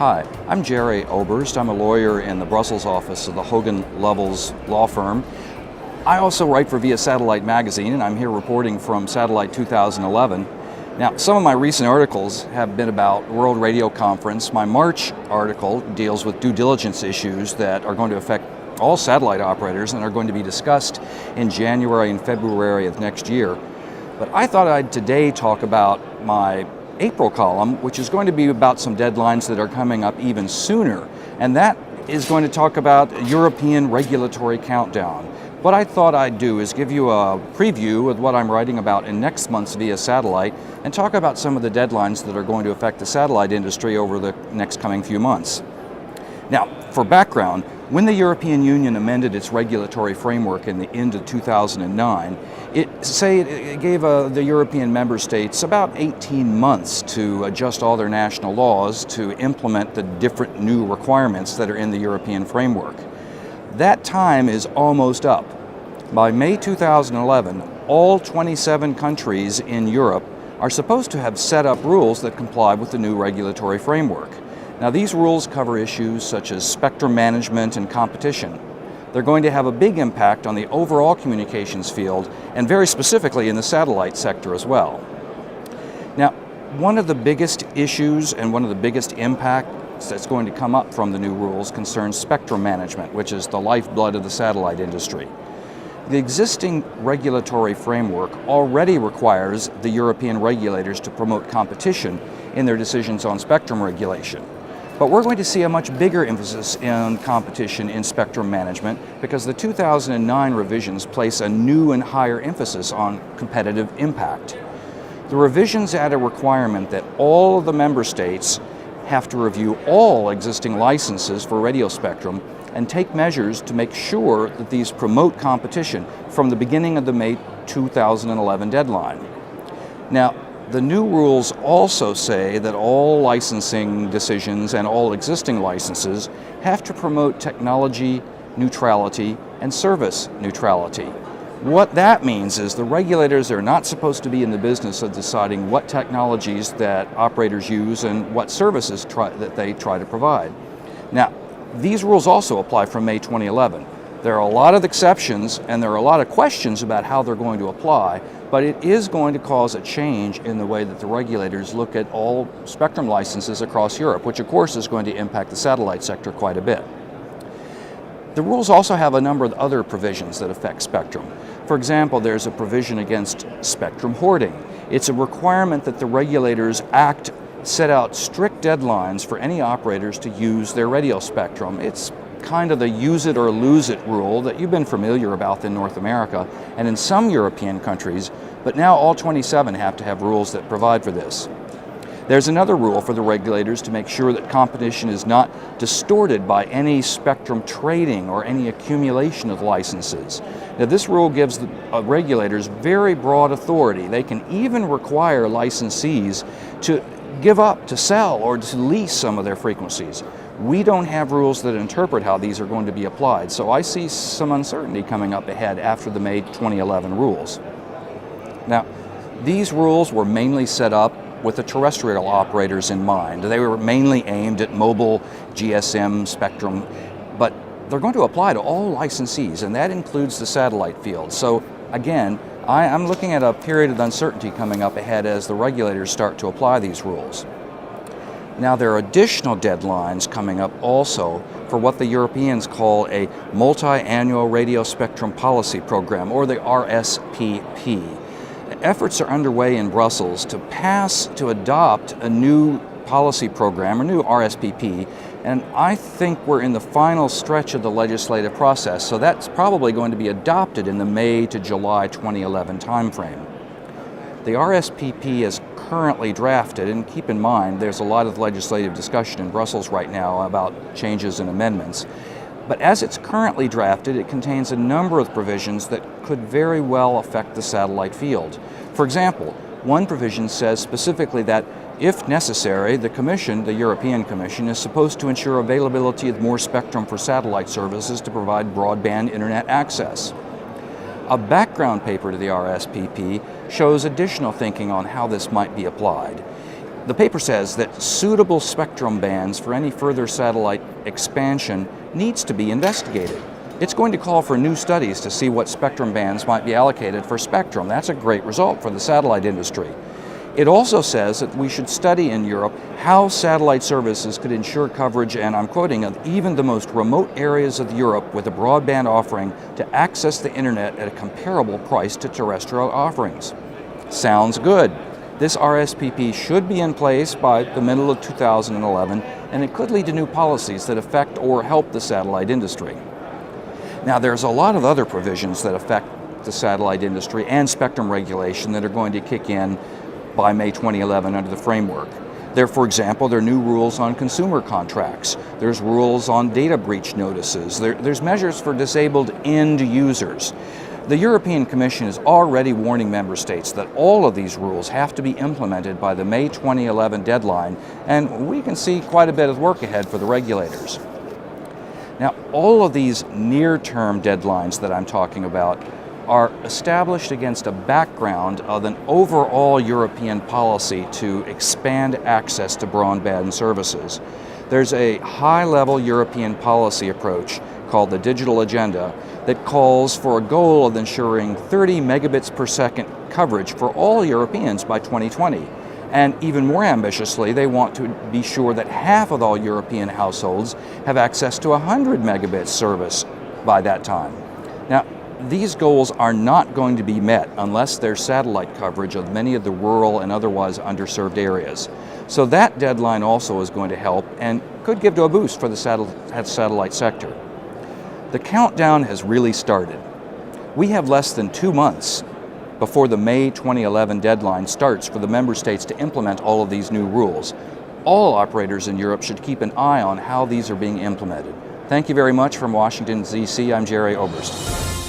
Hi, I'm Gerry Oberst. I'm a lawyer in the Brussels office of the Hogan Lovells law firm. I also write for Via Satellite magazine, and I'm here reporting from Satellite 2011. Now, some of my recent articles have been about World Radio Conference. My March article deals with due diligence issues that are going to affect all satellite operators and are going to be discussed in January and February of next year. But I thought I'd today talk about my April column, which is going to be about some deadlines that are coming up even sooner, and that is going to talk about European regulatory countdown. What I thought I'd do is give you a preview of what I'm writing about in next month's Via Satellite and talk about some of the deadlines that are going to affect the satellite industry over the next coming few months. Now, for background, when the European Union amended its regulatory framework in the end of 2009, it gave the European member states about 18 months to adjust all their national laws to implement the different new requirements that are in the European framework. That time is almost up. By May 2011, all 27 countries in Europe are supposed to have set up rules that comply with the new regulatory framework. Now, these rules cover issues such as spectrum management and competition. They're going to have a big impact on the overall communications field and very specifically in the satellite sector as well. Now, one of the biggest issues and one of the biggest impacts that's going to come up from the new rules concerns spectrum management, which is the lifeblood of the satellite industry. The existing regulatory framework already requires the European regulators to promote competition in their decisions on spectrum regulation. But we're going to see a much bigger emphasis in competition in spectrum management because the 2009 revisions place a new and higher emphasis on competitive impact. The revisions add a requirement that all of the member states have to review all existing licenses for radio spectrum and take measures to make sure that these promote competition from the beginning of the May 2011 deadline. Now, the new rules also say that all licensing decisions and all existing licenses have to promote technology neutrality and service neutrality. What that means is the regulators are not supposed to be in the business of deciding what technologies that operators use and what services that they try to provide. Now, these rules also apply from May 2011. There are a lot of exceptions and there are a lot of questions about how they're going to apply, but it is going to cause a change in the way that the regulators look at all spectrum licenses across Europe, which of course is going to impact the satellite sector quite a bit. The rules also have a number of other provisions that affect spectrum. For example, there's a provision against spectrum hoarding. It's a requirement that the regulators set out strict deadlines for any operators to use their radio spectrum. It's kind of the use it or lose it rule that you've been familiar about in North America and in some European countries, but now all 27 have to have rules that provide for this. There's another rule for the regulators to make sure that competition is not distorted by any spectrum trading or any accumulation of licenses. Now, this rule gives the regulators very broad authority. They can even require licensees to give up, to sell, or to lease some of their frequencies. We don't have rules that interpret how these are going to be applied, so I see some uncertainty coming up ahead after the May 2011 rules. Now, these rules were mainly set up with the terrestrial operators in mind. They were mainly aimed at mobile GSM spectrum, but they're going to apply to all licensees, and that includes the satellite field. So again, I'm looking at a period of uncertainty coming up ahead as the regulators start to apply these rules. Now, there are additional deadlines coming up also for what the Europeans call a multi-annual radio spectrum policy program, or the RSPP. Efforts are underway in Brussels to adopt a new policy program, a new RSPP, and I think we're in the final stretch of the legislative process, so that's probably going to be adopted in the May to July 2011 timeframe. The RSPP is currently drafted, and keep in mind there's a lot of legislative discussion in Brussels right now about changes and amendments. But as it's currently drafted, it contains a number of provisions that could very well affect the satellite field. For example, one provision says specifically that if necessary, the European Commission, is supposed to ensure availability of more spectrum for satellite services to provide broadband internet access. A background paper to the RSPP shows additional thinking on how this might be applied. The paper says that suitable spectrum bands for any further satellite expansion needs to be investigated. It's going to call for new studies to see what spectrum bands might be allocated for spectrum. That's a great result for the satellite industry. It also says that we should study in Europe how satellite services could ensure coverage, and I'm quoting, of even the most remote areas of Europe with a broadband offering to access the internet at a comparable price to terrestrial offerings. Sounds good. This RSPP should be in place by the middle of 2011, and it could lead to new policies that affect or help the satellite industry. Now, there's a lot of other provisions that affect the satellite industry and spectrum regulation that are going to kick in by May 2011 under the framework. For example, there are new rules on consumer contracts. There's rules on data breach notices. There's measures for disabled end users. The European Commission is already warning member states that all of these rules have to be implemented by the May 2011 deadline, and we can see quite a bit of work ahead for the regulators. Now, all of these near-term deadlines that I'm talking about are established against a background of an overall European policy to expand access to broadband services. There's a high-level European policy approach called the Digital Agenda that calls for a goal of ensuring 30 megabits per second coverage for all Europeans by 2020. And even more ambitiously, they want to be sure that half of all European households have access to 100 megabits service by that time. Now, these goals are not going to be met unless there's satellite coverage of many of the rural and otherwise underserved areas. So that deadline also is going to help and could give a boost for the satellite sector. The countdown has really started. We have less than 2 months before the May 2011 deadline starts for the member states to implement all of these new rules. All operators in Europe should keep an eye on how these are being implemented. Thank you very much. From Washington, D.C., I'm Gerry Oberst.